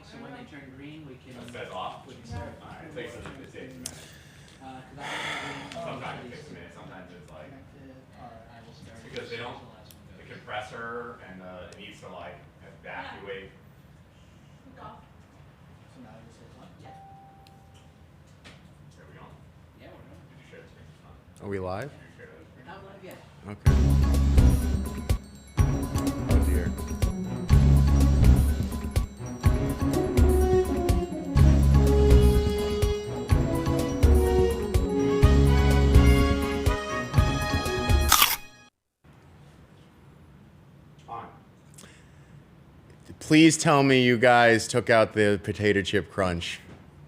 So when they turn green, we can. That's off? We can start. Alright, it takes a minute. Sometimes it takes a minute, sometimes it's like, because they don't, the compressor and it needs to like evacuate. So now this is on? Yeah. Are we on? Yeah, we're on. Did you share the screen? Are we live? Did you share the screen? Not live yet. Okay. Oh dear. On. Please tell me you guys took out the potato chip crunch.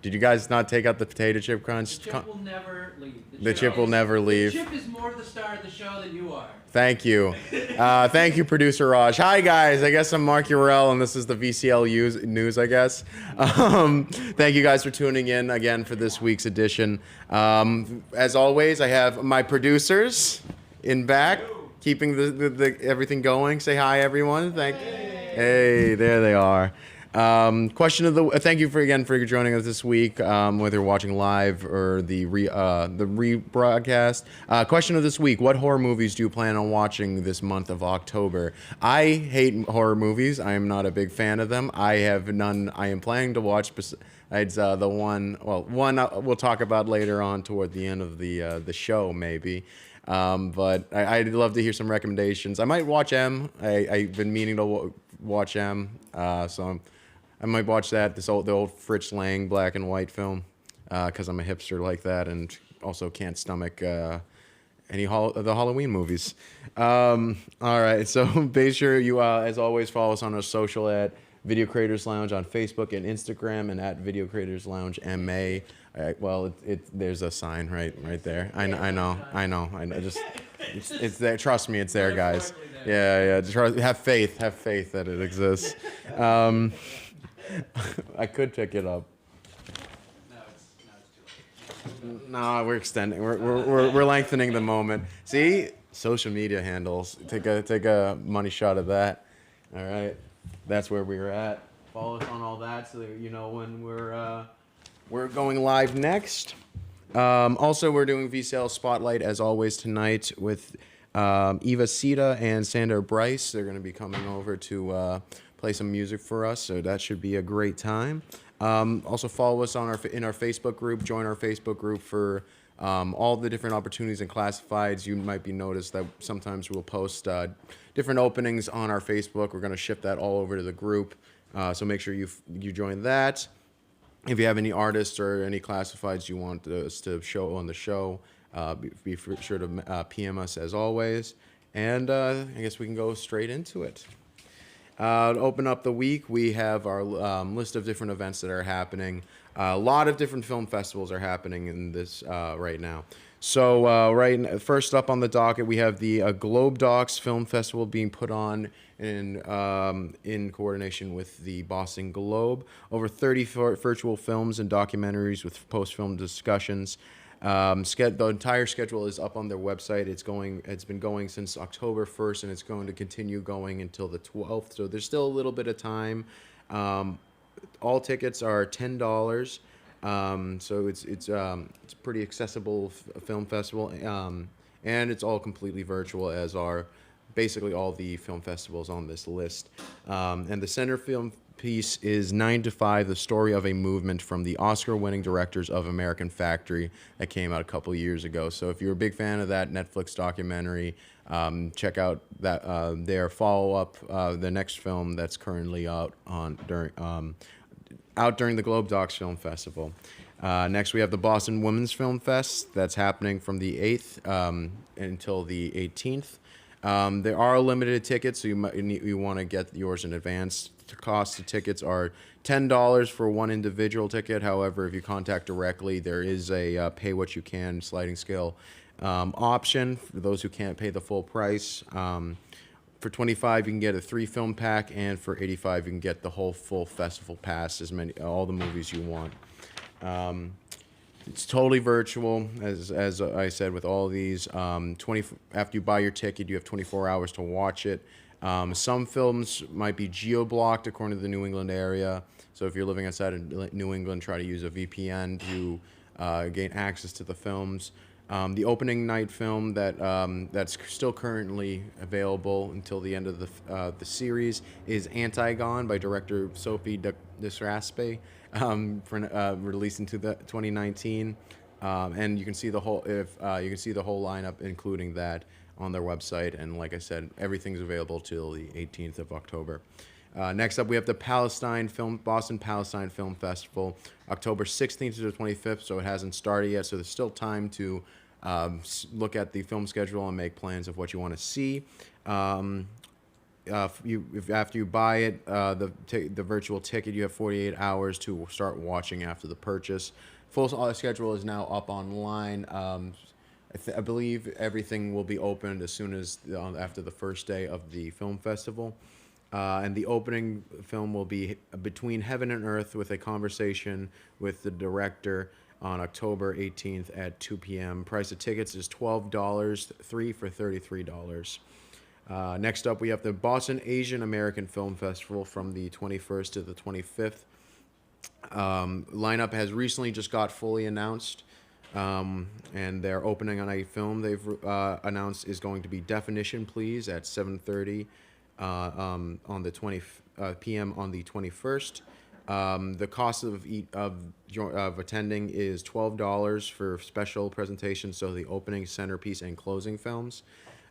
Did you guys not take out the potato chip crunch? The chip will never leave. The chip will never leave. The chip is more the star of the show than you are. Thank you. Thank you, producer Raj. Hi, guys. I guess I'm Mark Yirrell, and this is the VCL news, I guess. Thank you guys for tuning in again for this week's edition. As always, I have my producers in back, keeping the everything going. Say hi, everyone. Hey, there they are. Question of the thank you again for joining us this week, whether you're watching live or the rebroadcast. Question of this week: what horror movies do you plan on watching this month of October? I hate horror movies. I am not a big fan of them. I have none. I am planning to watch besides the one. Well, one we'll talk about later on toward the end of the show, maybe. But I'd love to hear some recommendations. I might watch M. I've been meaning to watch M. So I might watch that. The old Fritz Lang black and white film, because I'm a hipster like that, and also can't stomach any the Halloween movies. All right, so be sure you, as always, follow us on our social at Video Creators Lounge on Facebook and Instagram, and at Video Creators Lounge MA. Well, there's a sign right there. I know. Just it's there. Trust me, it's there, guys. Yeah. Have faith that it exists. I could pick it up. No, it's too late. No, we're extending. We're lengthening the moment. See, social media handles. Take a money shot of that. All right, that's where we're at. Follow us on all that so that you know when we're going live next. Also, we're doing VCL Spotlight as always tonight with Eva Sita and Sandra Bryce. They're going to be coming over to play some music for us, so that should be a great time. Also, follow us on in our Facebook group. Join our Facebook group for all the different opportunities and classifieds. You might be noticed that sometimes we'll post different openings on our Facebook. We're going to shift that all over to the group, so make sure you join that. If you have any artists or any classifieds you want us to show on the show, be sure to PM us as always. And I guess we can go straight into it. To open up the week, we have our list of different events that are happening. A lot of different film festivals are happening in this right now. So first up on the docket, we have the Globe Docs Film Festival being put on in coordination with the Boston Globe. Over 30 virtual films and documentaries with post-film discussions. The entire schedule is up on their website. It's been going since October 1st, and it's going to continue going until the 12th. So there's still a little bit of time. All tickets are $10. So it's pretty accessible film festival, and it's all completely virtual, as are basically all the film festivals on this list. And the center film piece is 9 to 5, the story of a movement from the Oscar-winning directors of American Factory that came out a couple years ago. So if you're a big fan of that Netflix documentary, check out that their follow-up, the next film that's currently out during the Globe Docs Film Festival. Next, we have the Boston Women's Film Fest that's happening from the 8th until the 18th. There are limited tickets, so you want to get yours in advance. The cost of tickets are $10 for one individual ticket. However, if you contact directly, there is a pay what you can sliding scale option for those who can't pay the full price. For $25, you can get a 3-film pack, and for $85, you can get the whole full festival pass, all the movies you want. It's totally virtual, as I said with all these. After you buy your ticket, you have 24 hours to watch it. Some films might be geo-blocked according to the New England area. So if you're living outside of New England, try to use a VPN to gain access to the films. The opening night film that's still currently available until the end of the series is Antigone by director Sophie Desraspe, released in 2019. And you can see the whole lineup, including that, on their website. And like I said, everything's available till the 18th of October. Next up, we have the Boston Palestine Film Festival, October 16th to the 25th. So it hasn't started yet. So there's still time to look at the film schedule and make plans of what you want to see. If after you buy it, the virtual ticket, you have 48 hours to start watching after the purchase. Full schedule is now up online. I believe everything will be opened as soon as after the first day of the film festival. And the opening film will be Between Heaven and Earth, with a conversation with the director, on October 18th at 2 p.m. Price of tickets is $12, 3 for $33. Next up, we have the Boston Asian American Film Festival from the 21st to the 25th. Lineup has recently just got fully announced, and their opening night film they've announced is going to be Definition Please at 7:30 on the 20 p.m. on the 21st. The cost of attending is $12 for special presentations, so the opening, centerpiece, and closing films.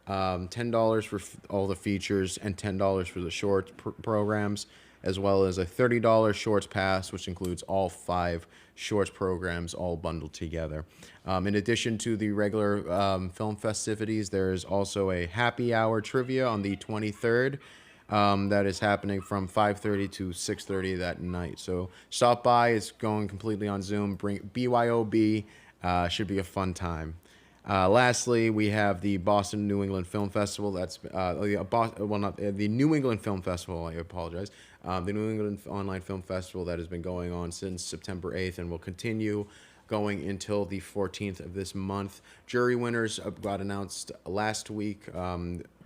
$10 for all the features, and $10 for the short programs, as well as a $30 shorts pass, which includes all 5 shorts programs all bundled together. In addition to the regular film festivities, there is also a happy hour trivia on the 23rd. That is happening from 5:30 to 6:30 that night. So stop by. It's going completely on Zoom. Bring BYOB. Should be a fun time. Lastly, we have the Boston New England Film Festival. That's the New England Film Festival. I apologize. The New England Online Film Festival that has been going on since September 8th and will continue going until the 14th of this month. Jury winners got announced last week,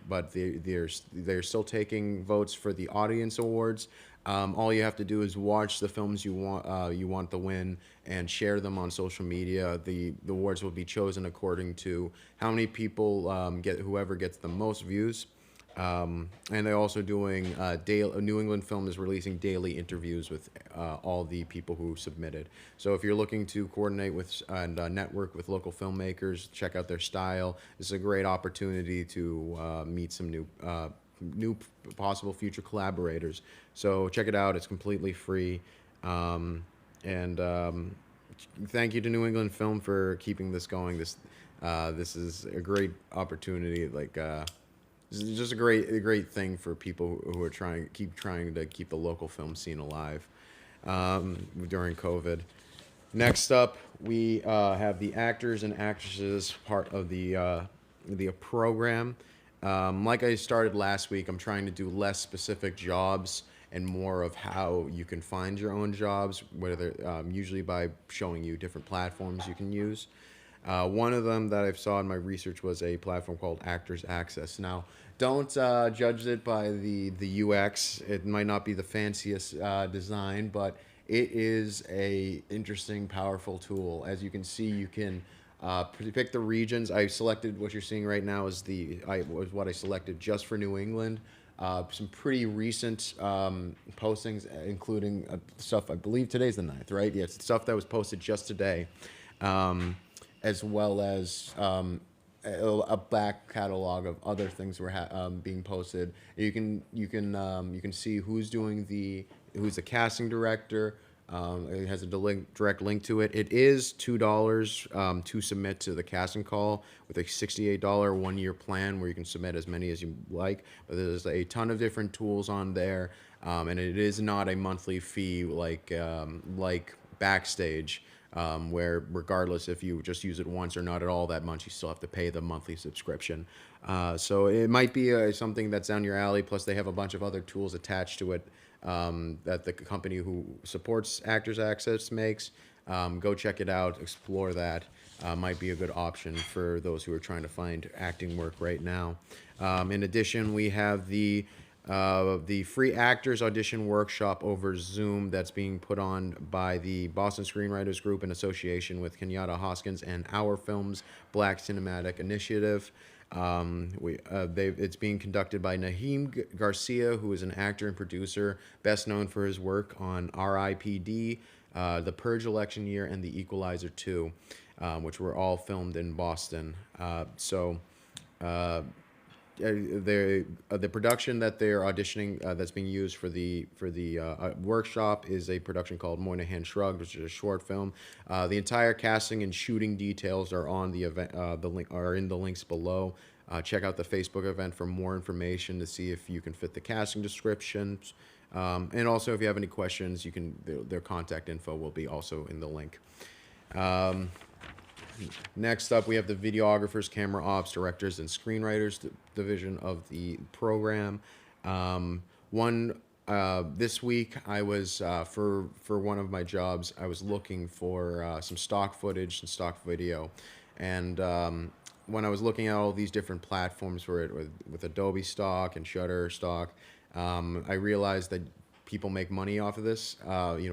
but they're still taking votes for the audience awards. All you have to do is watch the films you want to win and share them on social media. The awards will be chosen according to how many people whoever gets the most views. And they're also doing New England Film is releasing daily interviews with all the people who submitted. So if you're looking to coordinate with and network with local filmmakers, check out their style. This is a great opportunity to meet some new possible future collaborators. So check it out. It's completely free. Thank you to New England Film for keeping this going. This is a great opportunity. This is just a great thing for people who are trying to keep the local film scene alive during COVID. Next up, we have the actors and actresses part of the program. Like I started last week, I'm trying to do less specific jobs and more of how you can find your own jobs, usually by showing you different platforms you can use. One of them that I saw in my research was a platform called Actors Access. Now, don't judge it by the UX. It might not be the fanciest design, but it is a interesting, powerful tool. As you can see, you can pick the regions. I selected what you're seeing right now was what I selected just for New England. Some pretty recent postings, including stuff, I believe today's the 9th, right? Yes, stuff that was posted just today, as well as a back catalog of other things were being posted. You can see who's the casting director. It has a direct link to it. It is $2 to submit to the casting call with a $68 1-year plan where you can submit as many as you like. But there's a ton of different tools on there, and it is not a monthly fee like Backstage, where regardless if you just use it once or not at all that month, you still have to pay the monthly subscription. So it might be something that's down your alley. Plus, they have a bunch of other tools attached to it that the company who supports Actors Access makes. Go check it out, explore that. Might be a good option for those who are trying to find acting work right now. In addition, we have the free actors audition workshop over Zoom that's being put on by the Boston Screenwriters Group in association with Kenyatta Hoskins and Our Films Black Cinematic Initiative. It's being conducted by Naheem Garcia, who is an actor and producer, best known for his work on R.I.P.D., The Purge Election Year, and The Equalizer 2, which were all filmed in Boston. The production that they're auditioning that's being used for the workshop is a production called Moynihan Shrugged, which is a short film. The entire casting and shooting details are on the event. The link are in the links below. Check out the Facebook event for more information to see if you can fit the casting descriptions. And also, if you have any questions, you can their contact info will be also in the link. Next up, we have the Videographers, Camera Ops, Directors, and Screenwriters division of the program. This week, I was, for one of my jobs, I was looking for some stock footage and stock video. And when I was looking at all these different platforms for it, with Adobe stock and Shutter stock, I realized that people make money off of this,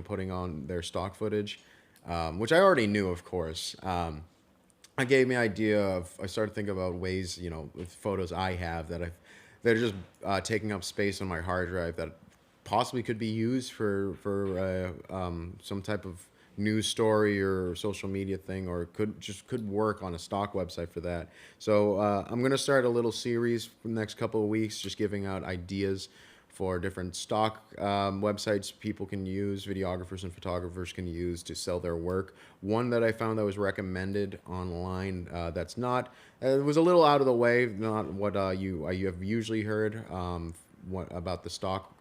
putting on their stock footage, which I already knew, of course. It gave me an idea of, I started thinking about ways, with photos I have that are just taking up space on my hard drive that possibly could be used for some type of news story or social media thing, or could work on a stock website for that. So I'm going to start a little series for the next couple of weeks, just giving out ideas for different stock websites people can use, videographers and photographers can use to sell their work. One that I found that was recommended online that's not, it was a little out of the way, not what you have usually heard what about the stock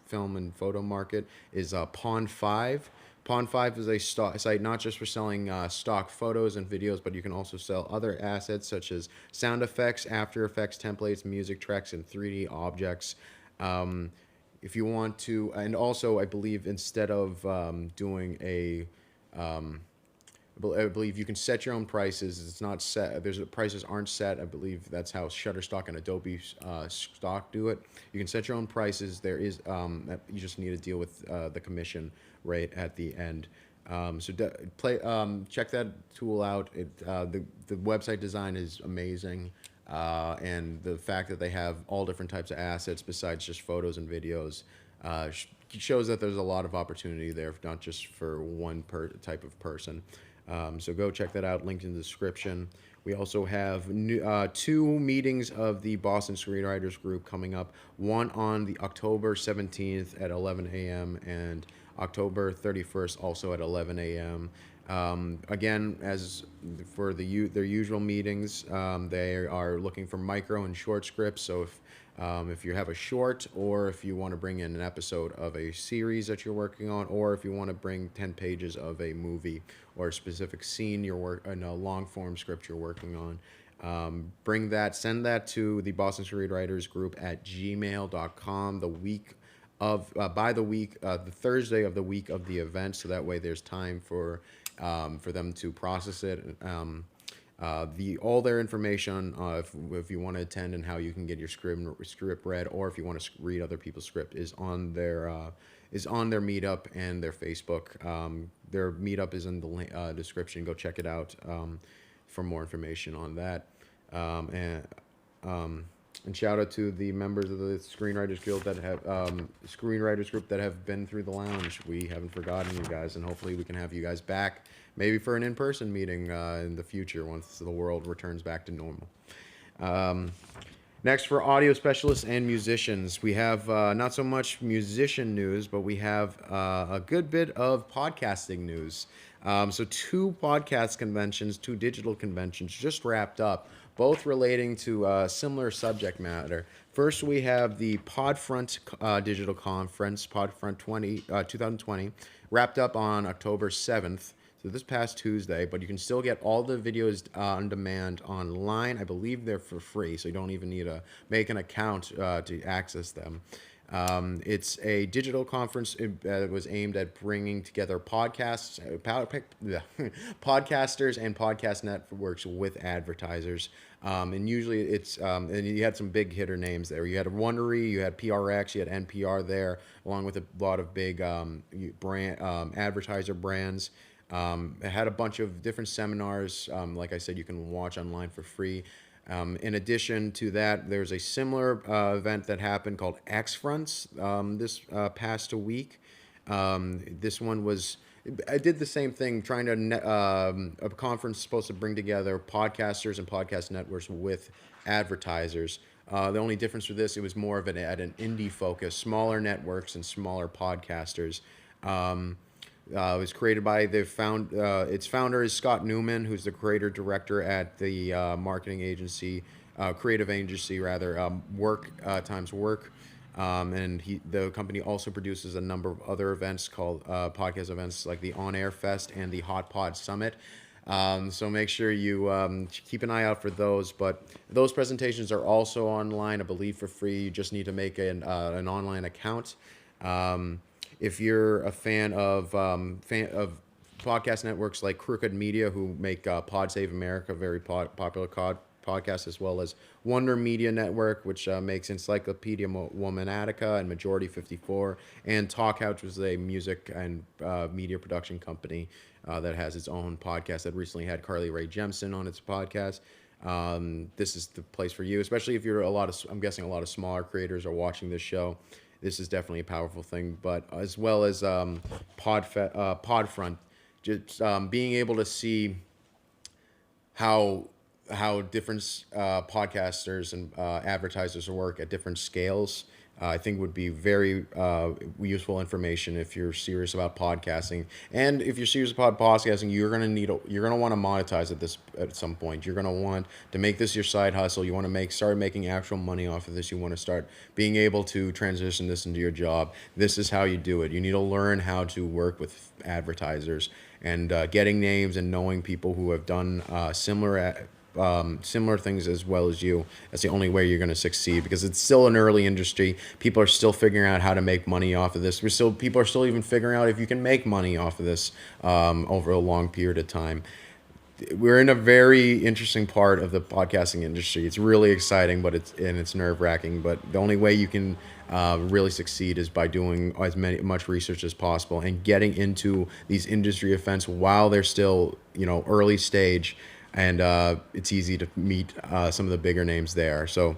film and photo market, is Pond 5. Pond 5 is a site not just for selling stock photos and videos, but you can also sell other assets such as sound effects, After Effects templates, music tracks, and 3D objects. If you want to, and also I believe instead of doing I believe you can set your own prices. It's not set. Prices aren't set. I believe that's how Shutterstock and Adobe stock do it. You can set your own prices. There is you just need to deal with the commission rate at the end. Check that tool out. The website design is amazing. And the fact that they have all different types of assets besides just photos and videos shows that there's a lot of opportunity there, not just for one type of person. So go check that out, linked in the description. We also have 2 meetings of the Boston Screenwriters Group coming up, one on the October 17th at 11 a.m. and October 31st also at 11 a.m. Again, as for their usual meetings, they are looking for micro and short scripts. So if you have a short, or if you want to bring in an episode of a series that you're working on, or if you want to bring 10 pages of a movie or a specific scene in a long form script you're working on, send that to the Boston Screenwriters Group at gmail.com the Thursday of the week of the event, so that way there's time for them to process it. All their information, if you want to attend and how you can get your script read, or if you want to read other people's script, is on their meetup and their Facebook. Their meetup is in the description. Go check it out for more information on that. And shout out to the members of the Screenwriters Guild that have Screenwriters Group that have been through the lounge. We haven't forgotten you guys, and hopefully we can have you guys back, maybe for an in-person meeting in the future once the world returns back to normal. Next, for audio specialists and musicians, we have not so much musician news, but we have a good bit of podcasting news. So 2 podcast conventions, 2 digital conventions just wrapped up, both relating to similar subject matter. First, we have the Podfront Digital Conference, Podfront 2020, wrapped up on October 7th, so this past Tuesday, but you can still get all the videos on demand online. I believe they're for free, so you don't even need to make an account to access them. It's a digital conference that was aimed at bringing together podcasters and podcast networks with advertisers. And usually and you had some big hitter names there. You had Wondery, you had PRX, you had NPR there, along with a lot of big brand advertiser brands. It had a bunch of different seminars. Like I said, you can watch online for free. In addition to that, there's a similar event that happened called TheXFronts this past week. This one was, I did the same thing, trying to, a conference supposed to bring together podcasters and podcast networks with advertisers. The only difference for this, it was more of at an indie focus, smaller networks and smaller podcasters. It was created by its founder is Scott Newman, who's the creator director at the marketing agency, creative agency rather, Work Times Work, and the company also produces a number of other events called podcast events like the On Air Fest and the Hot Pod Summit. So make sure you keep an eye out for those. But those presentations are also online, I believe, for free. You just need to make an online account. If you're a fan of podcast networks like Crooked Media, who make Pod Save America, very popular podcast, as well as Wonder Media Network, which makes Encyclopedia Womanatica and Majority 54, and Talk Couch, which is a music and media production company that has its own podcast that recently had Carly Rae Jepsen on its podcast. This is the place for you, especially if you're I'm guessing a lot of smaller creators are watching this show. This is definitely a powerful thing, but as well as Podfront, just being able to see how different podcasters and advertisers work at different scales, I think would be very useful information if you're serious about podcasting. And if you're serious about podcasting, you're gonna want to monetize at some point. You're gonna want to make this your side hustle. You want to start making actual money off of this. You want to start being able to transition this into your job. This is how you do it. You need to learn how to work with advertisers and getting names and knowing people who have done similar things as well as you. That's the only way you're going to succeed, because it's still an early industry. People are still figuring out how to make money off of this. People are still even figuring out if you can make money off of this over a long period of time. We're in a very interesting part of the podcasting industry. It's really exciting, but it's nerve-wracking. But the only way you can really succeed is by doing much research as possible and getting into these industry events while they're still early stage. And it's easy to meet some of the bigger names there. So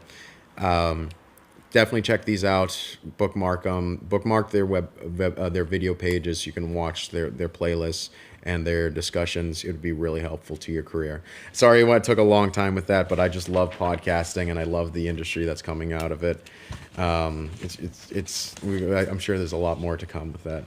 definitely check these out. Bookmark them. Bookmark their their video pages. You can watch their playlists and their discussions. It would be really helpful to your career. Sorry it took a long time with that, but I just love podcasting and I love the industry that's coming out of it. I'm sure there's a lot more to come with that.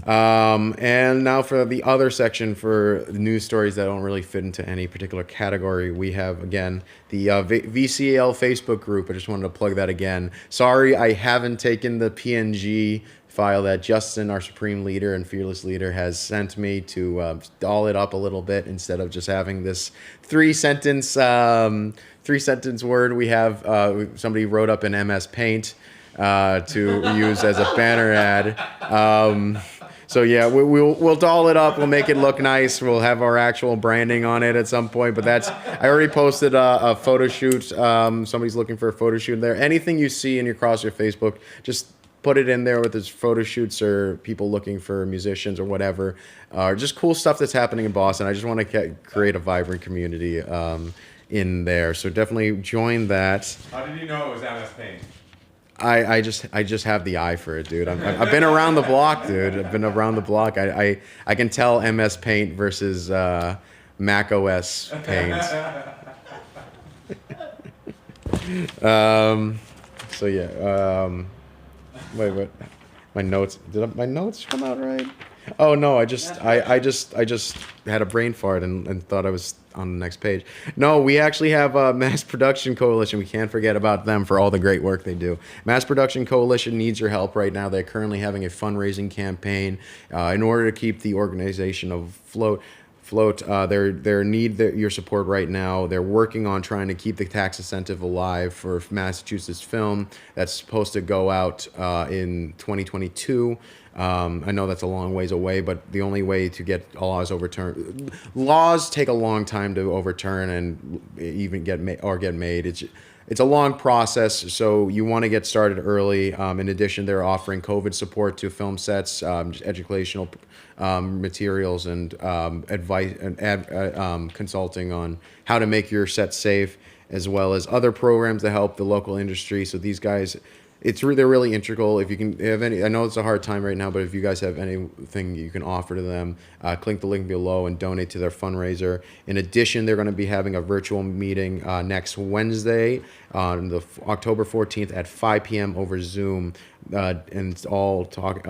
And now for the other section, for the news stories that don't really fit into any particular category, we have, again, the VCL Facebook group. I just wanted to plug that again. Sorry, I haven't taken the PNG file that Justin, our supreme leader and fearless leader, has sent me to doll it up a little bit instead of just having this three-sentence word. We have somebody wrote up in MS Paint to use as a banner ad. So yeah, we'll doll it up. We'll make it look nice. We'll have our actual branding on it at some point. But I already posted a photo shoot. Somebody's looking for a photo shoot there. Anything you see across your Facebook, just put it in there with his photo shoots or people looking for musicians or whatever. Just cool stuff that's happening in Boston. I just want to create a vibrant community in there. So definitely join that. How did you know it was MS Paint? I just have the eye for it, dude. I've been around the block, dude. I've been around the block. I can tell MS Paint versus Mac OS Paint. So yeah. Wait, what? My notes. Did my notes come out right? Oh no, I just had a brain fart and thought I was on the next page. No, we actually have a Mass Production Coalition. We can't forget about them for all the great work they do. Mass Production Coalition needs your help right now. They're currently having a fundraising campaign in order to keep the organization afloat. float. They need your support right now. They're working on trying to keep the tax incentive alive for Massachusetts film that's supposed to go out in 2022. I know that's a long ways away, but the only way to get laws overturned, laws take a long time to overturn and even get made. It's a long process, so you want to get started early. In addition, they're offering COVID support to film sets, educational materials, and advice and consulting on how to make your set safe, as well as other programs to help the local industry. So these guys, they're really integral. If you can have any, I know it's a hard time right now, but if you guys have anything you can offer to them, click the link below and donate to their fundraiser. In addition, they're going to be having a virtual meeting next Wednesday on the October 14th at 5 p.m. over Zoom, and it's all talk.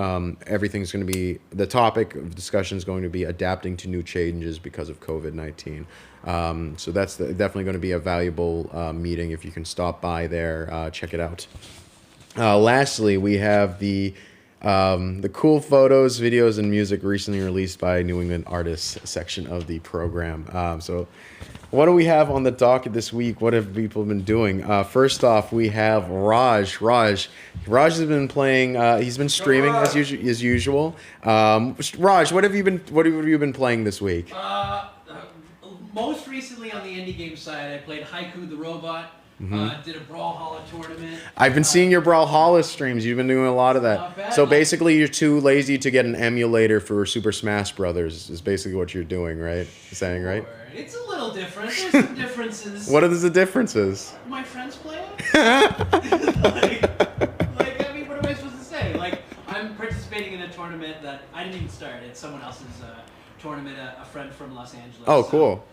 Everything's going to be, the topic of discussion is going to be adapting to new changes because of COVID-19. So that's definitely going to be a valuable meeting. If you can stop by there, check it out. Lastly, we have the cool photos, videos, and music recently released by New England Artists section of the program. So what do we have on the docket this week? What have people been doing? First off, we have Raj. Raj has been playing. He's been streaming as usual. Raj, what have you been playing this week? Most recently on the indie game side, I played Haiku the Robot. Did a Brawlhalla tournament. I've been seeing your Brawlhalla streams. You've been doing a lot of that. Not bad, So man. basically, you're too lazy to get an emulator for Super Smash Brothers. Is basically what you're doing, right? You're saying, right? It's a little different. There's some differences. What are the differences? My friends play it. I mean, what am I supposed to say? Like, I'm participating in a tournament that I didn't even start. It's someone else's tournament. A friend from Los Angeles. Oh, cool.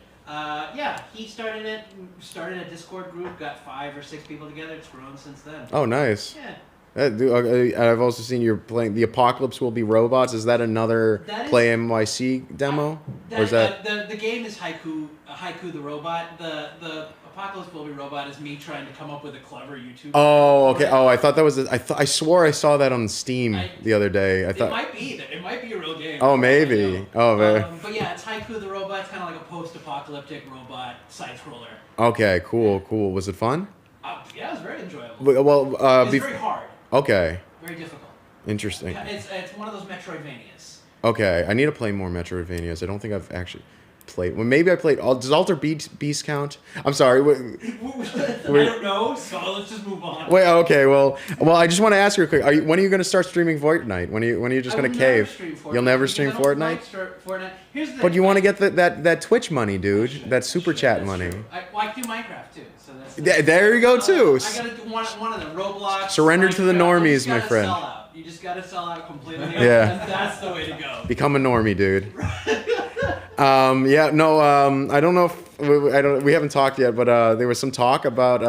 Yeah, he started it. Started a Discord group. Got 5 or 6 people together. It's grown since then. Oh, nice. Yeah. I've also seen you're playing The Apocalypse Will Be Robots. Is that another Play NYC demo? Or is that... The game is Haiku the Robot. The Apocalypse Will Be Robot is me trying to come up with a clever YouTube. Oh, okay. Oh, I thought that was... I swore I saw that on Steam the other day. It might be a real game. Oh, maybe. Oh, man. But yeah, it's Haiku the Robot. It's kind of like a post-apocalyptic robot side-scroller. Okay, cool. Was it fun? Yeah, it was very enjoyable. Well, it's very hard. Okay. Very difficult. Interesting. It's one of those Metroidvanias. Okay, I need to play more Metroidvanias. I don't think I've actually played. Well, maybe I played. Does Alter Beast count? I'm sorry. I don't know. So let's just move on. Wait. Okay. Well. I just want to ask you real quick. When are you going to start streaming Fortnite? When are you just going to cave? You'll never stream Fortnite. Fortnite. Here's the But you want to get that Twitch money, dude. That super chat money. I do Minecraft too. So that's there you go too. I gotta do one of them. Roblox. Surrender to the normies, my friend. Sell out. You just gotta sell out completely. Yeah. And that's the way to go. Become a normie, dude. I don't know if we haven't talked yet, but there was some talk about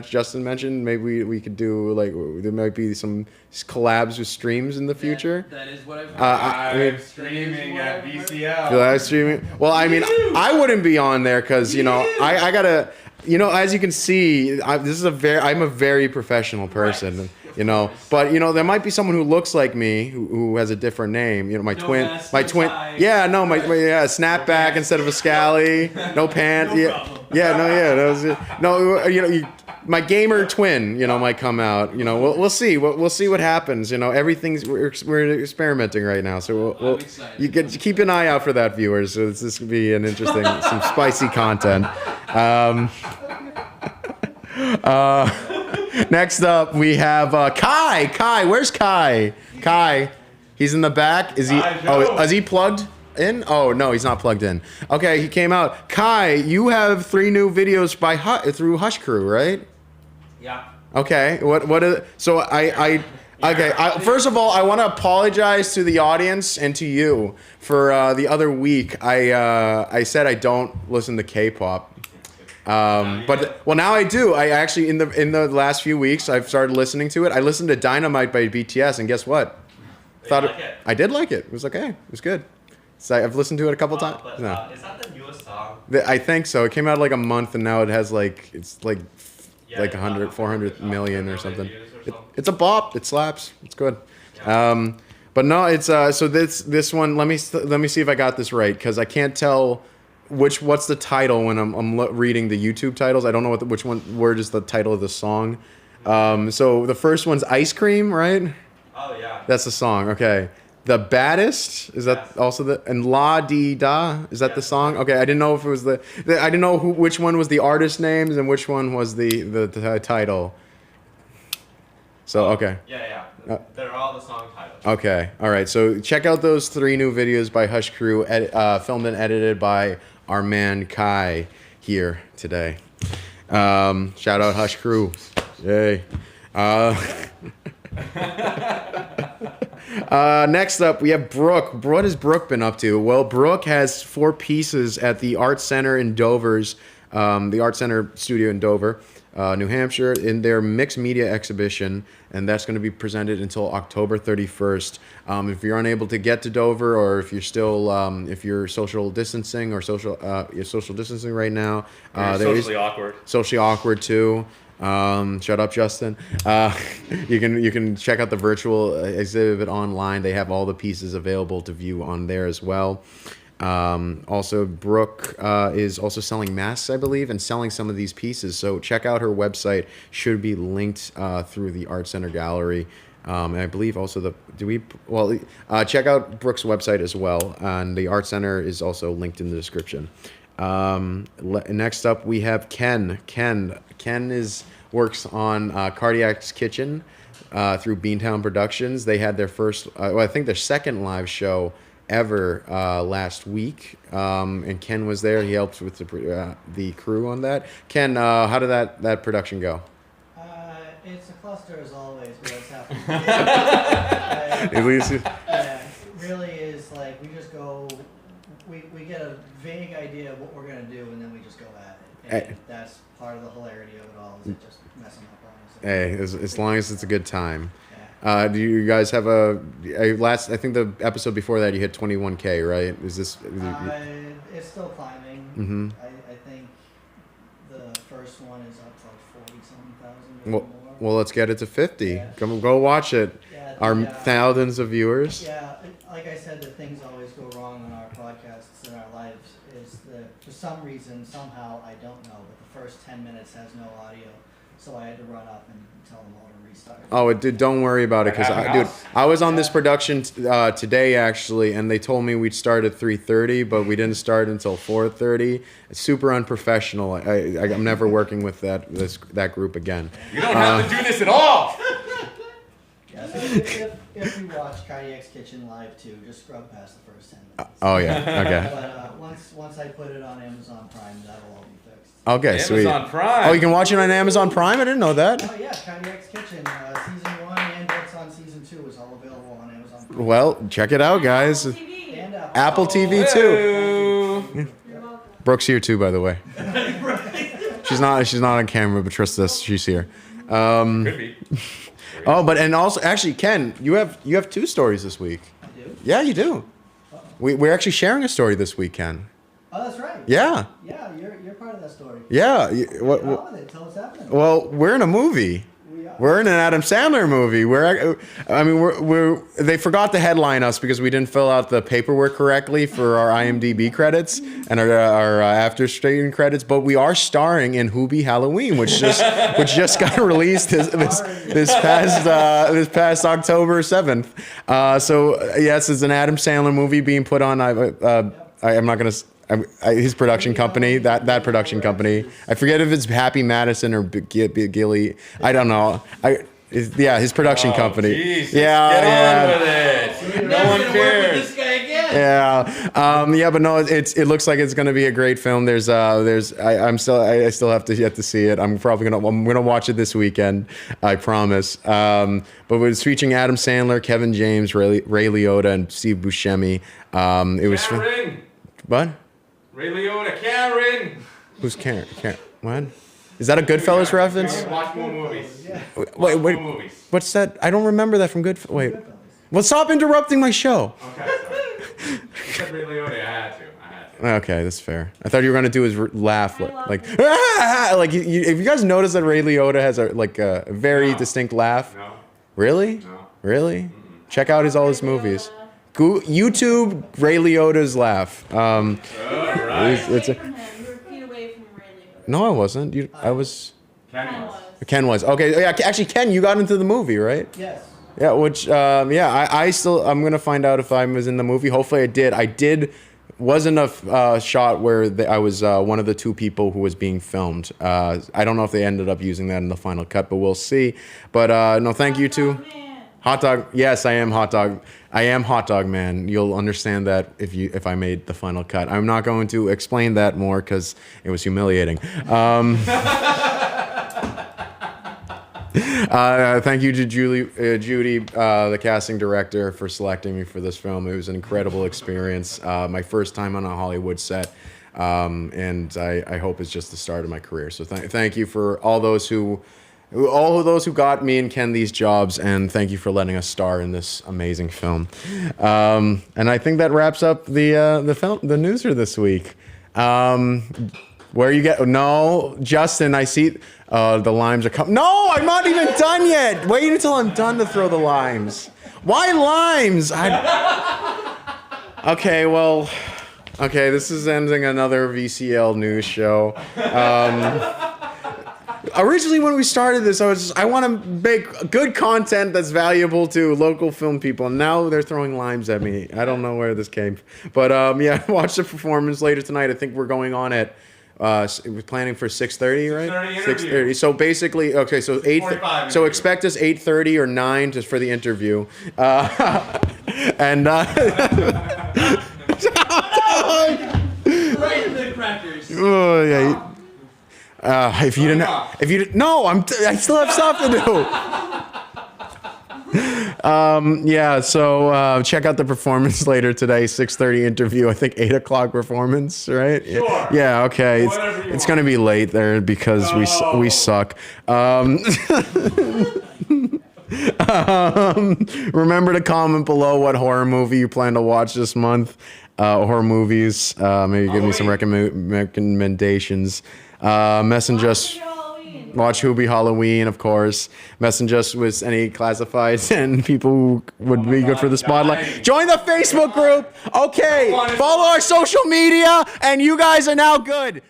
Justin mentioned maybe we could do there might be some collabs with streams in the future. That is what I've heard. Streaming at VCL. Live streaming. Well, I mean, I wouldn't be on there because I gotta. As you can see, I'm a very professional person. Right. But there might be someone who looks like me who has a different name. My twin. Tie. Yeah, no, my snapback instead of a scally. No pants. My gamer twin, might come out. We'll see. We'll see what happens. We're experimenting right now, so we'll you keep an eye out for that, viewers. So this could be an interesting, some spicy content. Next up, we have Kai. Kai, where's Kai? Kai, he's in the back. Is he? Is he plugged in? Oh no, he's not plugged in. Okay, he came out. Kai, you have 3 new videos through Hush Crew, right? Yeah. Okay. First of all, I want to apologize to the audience and to you for the other week. I said I don't listen to K-pop. But now I do. I actually in the last few weeks I've started listening to it. I listened to Dynamite by BTS, and guess what? I did like it. It was okay. It was good. So I've listened to it a couple times. Is that the newest song? I think so. It came out like a month, and now it has it's 400 million or something. It's a bop. It slaps. It's good. Yeah. But no, it's so this one. Let me see if I got this right, because I can't tell what's the title when I'm reading the YouTube titles. I don't know which word is the title of the song. So the first one's Ice Cream, right? Oh yeah. That's the song. Okay. The Baddest, is that also the, and La Di Da, is that the song? Okay, I didn't know if it was I didn't know which one was the artist names and which one was the title. So, okay. Yeah. They're all the song titles. Okay, all right. So check out those 3 new videos by Hush Crew, filmed and edited by our man Kai here today. Shout out Hush Crew. Yay. Next up, we have Brooke. What has Brooke been up to? Well, Brooke has 4 pieces at the Art Center in the Art Center studio in Dover, New Hampshire, in their mixed media exhibition, and that's going to be presented until October 31st. If you're unable to get to Dover, or if you're still if you're social distancing or you're social distancing right now, socially awkward. Socially awkward too. Shut up, Justin. You can check out the virtual exhibit online. They have all the pieces available to view on there as well. Also, Brooke is also selling masks, I believe, and selling some of these pieces. So check out her website. Should be linked through the Art Center gallery. And I believe also check out Brooke's website as well. And the Art Center is also linked in the description. Next up, we have Ken. Ken works on Kahdiak's Kitchen through Beantown Productions. They had their first, I think their second live show ever last week, and Ken was there. He helped with the crew on that. Ken, how did that production go? It's a cluster as always, but it's happening. At least it really is like we just go. We get a vague idea of what we're gonna do, and then we just go at it. And that's part of the hilarity of it all. Is it just messing up on us? Hey, as long as it's a good time. Do you guys have I think the episode before that you hit 21K, right? Is this? It's still climbing. Mm-hmm. I think the first one is up to like 40-something thousand. Well, let's get it to 50. Yeah. Go watch it. Yeah, our thousands of viewers. Yeah, like I said, the things always go wrong on our podcasts and our lives. Is that for some reason, somehow, I don't know, but the first 10 minutes has no audio. So I had to run up and tell them all to restart. Oh, don't worry about it, because I was on this production today actually, and they told me we'd start at 3:30, but we didn't start until 4:30. It's super unprofessional. I'm never working with that group again. You don't have to do this at all. Yeah, so if you watch Kahdiak's Kitchen live too, just scrub past the first 10 minutes. Oh yeah, okay. But once I put it on Amazon Prime, that'll all be fixed. Okay, sweet. Amazon Prime. Oh, you can watch it on Amazon Prime? I didn't know that. Oh yeah, Kahdiak's Kitchen, season 1 and what's on season 2 is all available on Amazon Prime. Well, check it out, guys. And Apple TV too. Brooke's here too, by the way. She's not on camera, but trust us, she's here. Could be. Oh, and also, actually, Ken, you have 2 stories this week. I do? Yeah, you do. We're actually sharing a story this week, Ken. Oh, that's right. Yeah. Yeah, you're part of that story. Yeah. Tell us happening. Well, we're in a movie. We are. We're in an Adam Sandler movie. They forgot to headline us because we didn't fill out the paperwork correctly for our IMDb credits and our after screen credits. But we are starring in Hooby Halloween, which just got released this past October 7th. So yes, it's an Adam Sandler movie being put on. I'm not gonna. His production company, that production company. I forget if it's Happy Madison or Gilly. I don't know. His production company. Jesus. Yeah, Get on with it. No one cares. Work with this guy again. Yeah, but no, it looks like it's gonna be a great film. I still have to yet to see it. I'm gonna watch it this weekend. I promise. But it's featuring Adam Sandler, Kevin James, Ray Liotta, and Steve Buscemi. It was. Karen. What? Ray Liotta, Karen. Who's Karen? What? Is that a Goodfellas reference? Watch more movies. Wait. What's that? I don't remember that from Goodfellas. Wait. Well, stop interrupting my show. Okay, sorry. You said Ray Liotta, I had to. Okay, that's fair. I thought you were gonna do his laugh, like if you guys notice that Ray Liotta has a very distinct laugh. No. Really? No. Really? Check out all his movies. YouTube Ray Liotta's laugh. Right. It's a, You were feet away from Ray Liotta. no, I wasn't. I was. Ken was. Ken was. Okay, yeah. Actually, Ken, you got into the movie, right? Yes. Yeah. Which, I'm gonna find out if I was in the movie. Hopefully, I did. Wasn't a shot where I was one of the two people who was being filmed. I don't know if they ended up using that in the final cut, but we'll see. But no, thank you too. Hot dog. Yes, I am hot dog. I am hot dog man. You'll understand that if I made the final cut. I'm not going to explain that more because it was humiliating. Thank you to Judy, the casting director, for selecting me for this film. It was an incredible experience. My first time on a Hollywood set, and I hope it's just the start of my career. So thank you for all of those who got me and Ken these jobs, and thank you for letting us star in this amazing film. And I think that wraps up the news for this week. Where you get? No, Justin, I see the limes are coming. No, I'm not even done yet. Wait until I'm done to throw the limes. Why limes? Okay, this is ending another VCL news show. Originally, when we started this, I want to make good content that's valuable to local film people. And now they're throwing limes at me. I don't know where this came from. But yeah, watch the performance later tonight. I think we're going on at, we're planning for 6:30, right? 6:30. So basically, okay, so 8. So expect us 8:30 or 9 just for the interview. And Right in the crackers. oh yeah. If you didn't, no, I still have stuff to do. Yeah, so check out the performance later today, 6:30 interview, I think 8 o'clock performance, right? Sure. Yeah, okay. It's going to be late there because we suck. Remember to comment below what horror movie you plan to watch this month. Horror movies, maybe give me some recommendations. Message us. Watch Hooby Halloween, of course. Message us with any classifieds and people who would be good for the spotlight. Join the Facebook group. Okay. Follow our social media, and you guys are now good.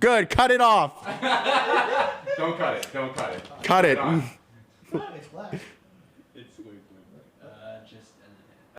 Good. Cut it off. Don't cut it. Don't cut it. Cut it.